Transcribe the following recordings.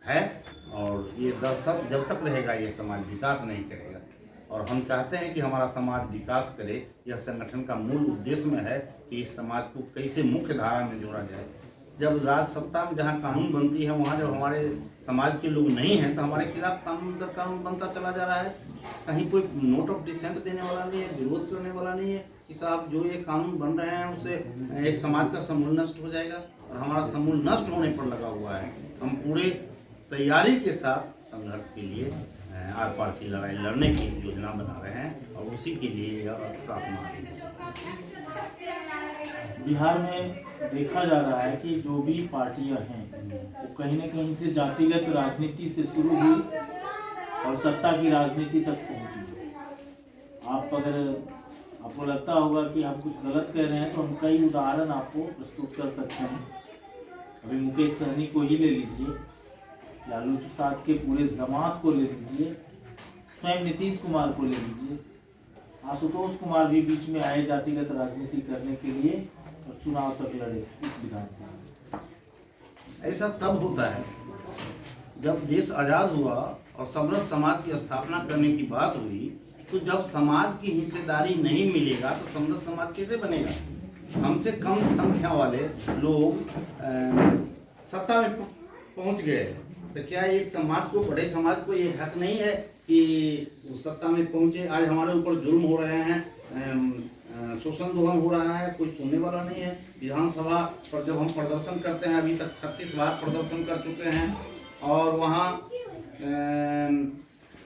है। और ये दर्शक जब तक रहेगा ये समाज विकास नहीं करेगा। और हम चाहते हैं कि हमारा समाज विकास करे। यह संगठन का मूल उद्देश्य में है कि इस समाज को कैसे मुख्य धारा में जोड़ा जाए। जब राज सत्ता में जहाँ कानून बनती है वहाँ जब हमारे समाज के लोग नहीं हैं तो हमारे खिलाफ कानून दर कानून बनता चला जा रहा है। कहीं कोई नोट ऑफ डिसेंट देने वाला नहीं है, विरोध करने वाला नहीं है कि साहब जो ये कानून बन रहे हैं उससे एक समाज का समूल नष्ट हो जाएगा। और हमारा समूल नष्ट होने पर लगा हुआ है। हम पूरे तैयारी के साथ संघर्ष के लिए आर पार की लड़ाई लड़ने की योजना बना रहे हैं और उसी के लिए यह स्थापना है। बिहार में देखा जा रहा है कि जो भी पार्टियां हैं वो कहीं न कहीं से जातिगत राजनीति से शुरू हुई और सत्ता की राजनीति तक पहुंची। आपको लगता होगा कि हम कुछ गलत कह रहे हैं तो हम कई उदाहरण आपको प्रस्तुत कर सकते हैं। अभी मुकेश सहनी को ही ले लीजिए, लालू प्रसाद के पूरे जमात को ले लीजिए, स्वयं नीतीश कुमार को ले लीजिए, आशुतोष कुमार भी बीच में आए जातिगत राजनीति करने के लिए और चुनाव तक लड़े इस विधानसभा में। ऐसा तब होता है जब देश आज़ाद हुआ और समृद्ध समाज की स्थापना करने की बात हुई। तो जब समाज की हिस्सेदारी नहीं मिलेगा तो समृद्ध समाज कैसे बनेगा। हमसे कम संख्या वाले लोग सत्ता में पहुंच गए तो क्या ये समाज को, बड़े समाज को ये हक नहीं है कि सत्ता में पहुंचे। आज हमारे ऊपर जुल्म हो रहे हैं, शोषण दोहन हो रहा है, कोई सुनने वाला नहीं है। विधानसभा पर जब हम प्रदर्शन करते हैं, अभी तक 36 बार प्रदर्शन कर चुके हैं और वहाँ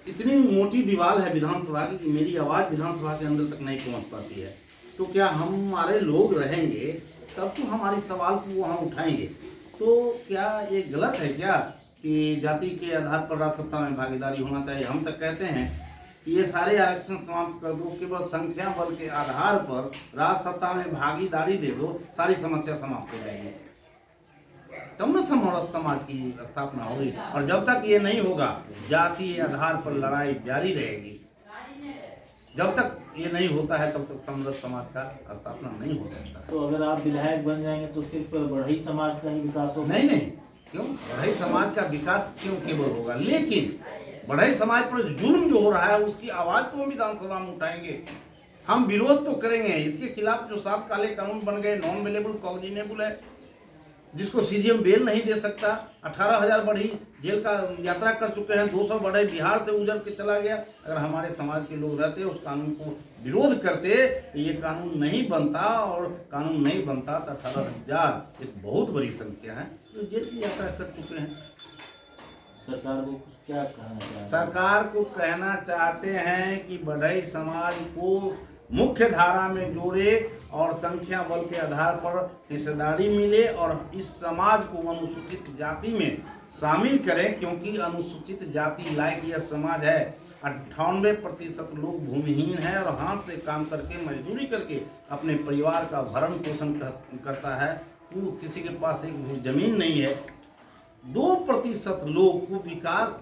इतनी मोटी दीवार है विधानसभा की कि मेरी आवाज़ विधानसभा के अंदर तक नहीं पहुँच पाती है। तो क्या हमारे लोग रहेंगे तब तो हमारी सवाल को वहाँ उठाएंगे। तो क्या ये गलत है क्या कि जाति के आधार पर राज सत्ता में भागीदारी होना चाहिए। हम तक कहते हैं कि ये सारे आरक्षण समाप्त कर दो, केवल संख्या बल के आधार पर राज सत्ता में भागीदारी दे दो, सारी समस्या समाप्त हो जाएगी। तब न समाज की स्थापना होगी। और जब तक ये नहीं होगा जातीय आधार पर लड़ाई जारी रहेगी। जब तक ये नहीं होता है तब तक समृद्ध समाज का स्थापना नहीं हो सकता। तो अगर आप विधायक बन जाएंगे तो सिर्फ बढ़ई समाज का ही विकास होगा? नहीं, क्यों बढ़ई समाज का विकास क्यों केवल होगा, लेकिन बढ़ई समाज पर जुल्म जो हो रहा है उसकी आवाज तो हम विधानसभा में उठाएंगे। हम विरोध तो करेंगे। इसके खिलाफ जो 7 काले कानून बन गए, नॉन बेलेबल कॉग्निजेबल है, जिसको सीजीएम बेल नहीं दे सकता। 18,000 बढ़ई जेल का यात्रा कर चुके हैं, 200 बढ़ई बिहार से उजड़ के चला गया। अगर हमारे समाज के लोग रहते उस कानून को विरोध करते तो ये कानून नहीं बनता। और कानून नहीं बनता तो 18,000 एक बहुत बड़ी संख्या है जो जेल की यात्रा कर चुके हैं। सरकार को कुछ क्या कहना चाहते हैं? सरकार को कहना चाहते हैं कि बढ़ई समाज को मुख्य धारा में जोड़े और संख्या बल के आधार पर हिस्सेदारी मिले और इस समाज को अनुसूचित जाति में शामिल करें, क्योंकि अनुसूचित जाति लायक यह समाज है। 98% लोग भूमिहीन है और हाथ से काम करके मजदूरी करके अपने परिवार का भरण पोषण करता है। वो किसी के पास एक जमीन नहीं है। 2% लोग को विकास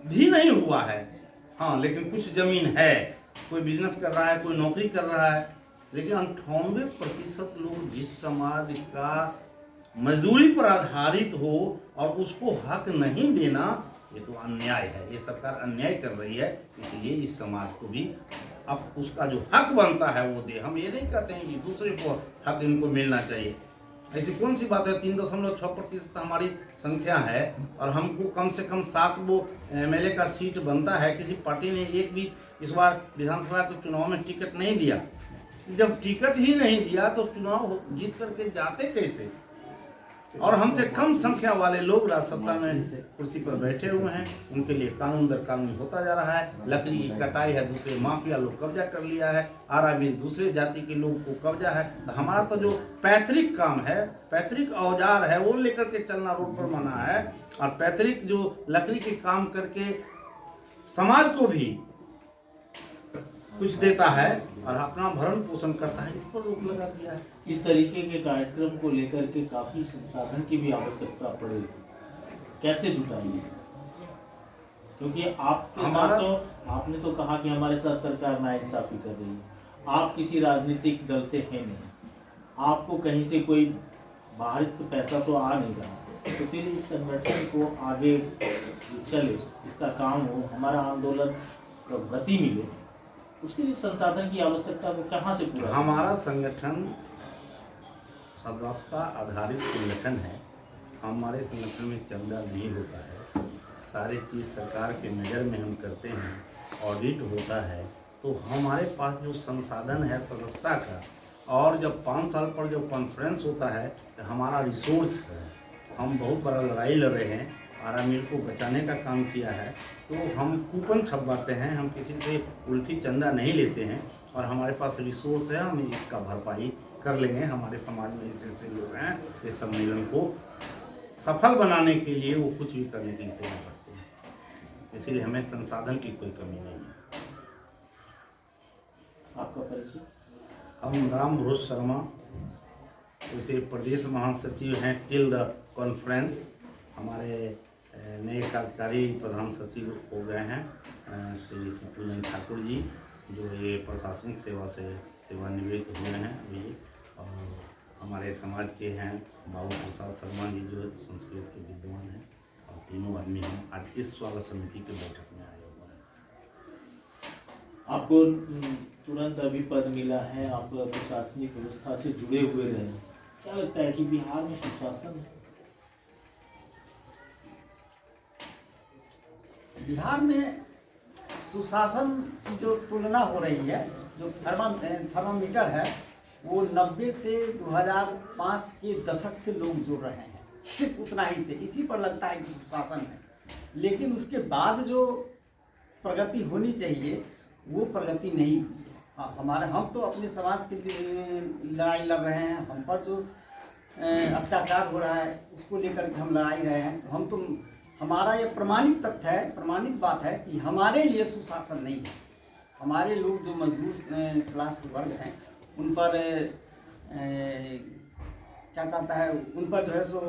भी नहीं हुआ है, हाँ, लेकिन कुछ जमीन है, कोई बिजनेस कर रहा है, कोई नौकरी कर रहा है। लेकिन 98% लोग जिस समाज का मजदूरी पर आधारित हो और उसको हक नहीं देना, ये तो अन्याय है। ये सरकार अन्याय कर रही है। इसलिए इस समाज को भी अब उसका जो हक बनता है वो दे। हम ये नहीं कहते हैं कि दूसरे को हक इनको मिलना चाहिए। ऐसी कौन सी बात है। 3.6% हमारी संख्या है और हमको कम से कम 7 वो एमएलए का सीट बनता है। किसी पार्टी ने एक भी इस बार विधानसभा के चुनाव में टिकट नहीं दिया। जब टिकट ही नहीं दिया तो चुनाव जीत करके जाते कैसे। और हमसे कम संख्या वाले लोग राज सत्ता में कुर्सी पर बैठे हुए हैं। उनके लिए कानून दर कानून होता जा रहा है। लकड़ी की कटाई है, दूसरे माफिया लोग कब्जा कर लिया है। आराबिल दूसरे जाति के लोग को कब्जा है। तो हमारा तो जो पैतृक काम है, पैतृक औजार है, वो लेकर के चलना रोड पर मना है। और पैतृक जो लकड़ी के काम करके समाज को भी कुछ देता है और अपना भरण पोषण करता है, इस पर रोक लगा दिया है। इस तरीके के कार्यक्रम को लेकर के काफी संसाधन की भी आवश्यकता पड़ेगी। कैसे जुटाएंगे? क्योंकि आपके साथ तो आपने तो कहा कि हमारे साथ सरकार नाइंसाफी कर रही है। आप किसी राजनीतिक दल से हैं नहीं, आपको कहीं से कोई बाहर से पैसा तो आ नहीं रहा, तो फिर इस संगठन को आगे चले, इसका काम हो, हमारा आंदोलन को गति मिले, उसके लिए संसाधन की आवश्यकता को कहाँ से पूरा करें? हमारा संगठन सदस्यता आधारित संगठन है। हमारे संगठन में चंदा नहीं होता है, सारी चीज़ सरकार के नज़र में हम करते हैं, ऑडिट होता है। तो हमारे पास जो संसाधन है सदस्यता का, और जब 5 साल पर जब कॉन्फ्रेंस होता है तो हमारा रिसोर्स है। हम बहुत बड़ा लड़ाई लड़ रहे हैं, आरा मिल को बचाने का काम किया है, तो हम कूपन छपवाते हैं, हम किसी से उल्टी चंदा नहीं लेते हैं, और हमारे पास रिसोर्स है, हम इसका भरपाई कर लेंगे। हमारे समाज में ऐसे लोग हैं इस सम्मेलन को सफल बनाने के लिए वो कुछ भी करने के लिए तैयार करते हैं, इसीलिए हमें संसाधन की कोई कमी नहीं है। आपका परिचय? हम राम भरोज शर्मा, उसे प्रदेश महासचिव हैं टिल द कॉन्फ्रेंस। हमारे नए कार्यकारी प्रधान सचिव हो गए हैं श्री पूजन ठाकुर जी, जो ये प्रशासनिक सेवा से सेवानिवृत्त हुए हैं अभी, और हमारे समाज के हैं बाबू प्रसाद शर्मा जी, जो संस्कृत के विद्वान हैं, और तीनों आदमी हैं आज इस वाला समिति की बैठक में आए हुए हैं। आपको तुरंत अभी पद मिला है, आप प्रशासनिक व्यवस्था से जुड़े हुए रहे, क्या लगता है कि बिहार में सुशासन है? बिहार में सुशासन की जो तुलना हो रही है, जो थर्मामीटर है, वो 90 से 2005 के दशक से लोग जुड़ रहे हैं, सिर्फ उतना ही से इसी पर लगता है कि सुशासन है। लेकिन उसके बाद जो प्रगति होनी चाहिए वो प्रगति नहीं हुई है। हाँ, हम तो अपने समाज के लिए लड़ाई लड़ रहे हैं, हम पर जो अत्याचार हो रहा है उसको लेकर के हम लड़ाई रहे हैं। तो हम तो हमारा ये प्रमाणित तथ्य है, प्रमाणित बात है कि हमारे लिए सुशासन नहीं है। हमारे लोग जो मजदूर क्लास के वर्ग हैं उन पर क्या कहता है, उन पर जो है सो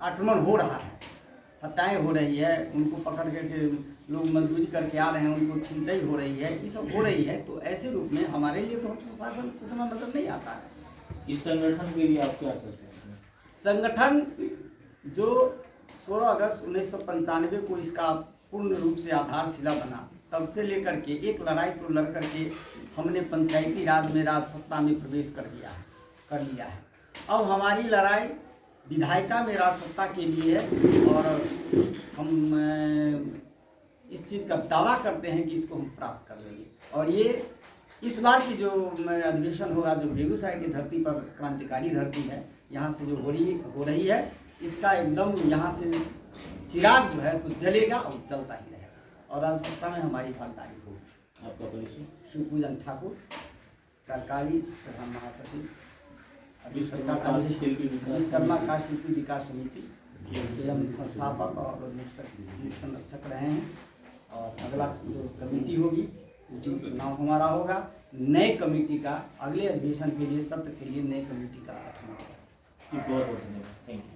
आक्रमण हो रहा है, हत्याएं हो रही है, उनको पकड़ करके लोग मजदूरी करके आ रहे हैं, उनको छिनतई हो रही है, ये सब हो रही है। तो ऐसे रूप में हमारे लिए तो हम सुशासन उतना नजर नहीं आता है। इस संगठन के लिए आप क्या कर सकते हैं? संगठन जो 16 अगस्त 1995 को इसका पूर्ण रूप से आधारशिला बना, तब से लेकर के एक लड़ाई तो लड़ करके हमने पंचायती राज में राज सत्ता में प्रवेश कर लिया है। अब हमारी लड़ाई विधायिका में राज सत्ता के लिए है, और हम इस चीज़ का दावा करते हैं कि इसको हम प्राप्त कर लेंगे। और ये इस बार की जो अधिवेशन होगा, जो बेगूसराय की धरती पर क्रांतिकारी धरती है, यहाँ से जो हो रही है, इसका एकदम यहाँ से चिराग जो है सो जलेगा और चलता ही रहेगा, और राज सत्ता में हमारी भागीदारी होगी। आपका परिचय? श्री पूजन ठाकुर, कार्यकारी प्रधान महासचिव, विश्वकर्मा का शिल्पी विकास समिति के हम संस्थापक और संरक्षक रहे हैं। और अगला जो कमेटी होगी उसमें चुनाव हमारा होगा। नए कमेटी का अगले अधिवेशन के लिए, सत्र के लिए नई कमेटी का गठन होगा। बहुत बहुत धन्यवाद, थैंक यू।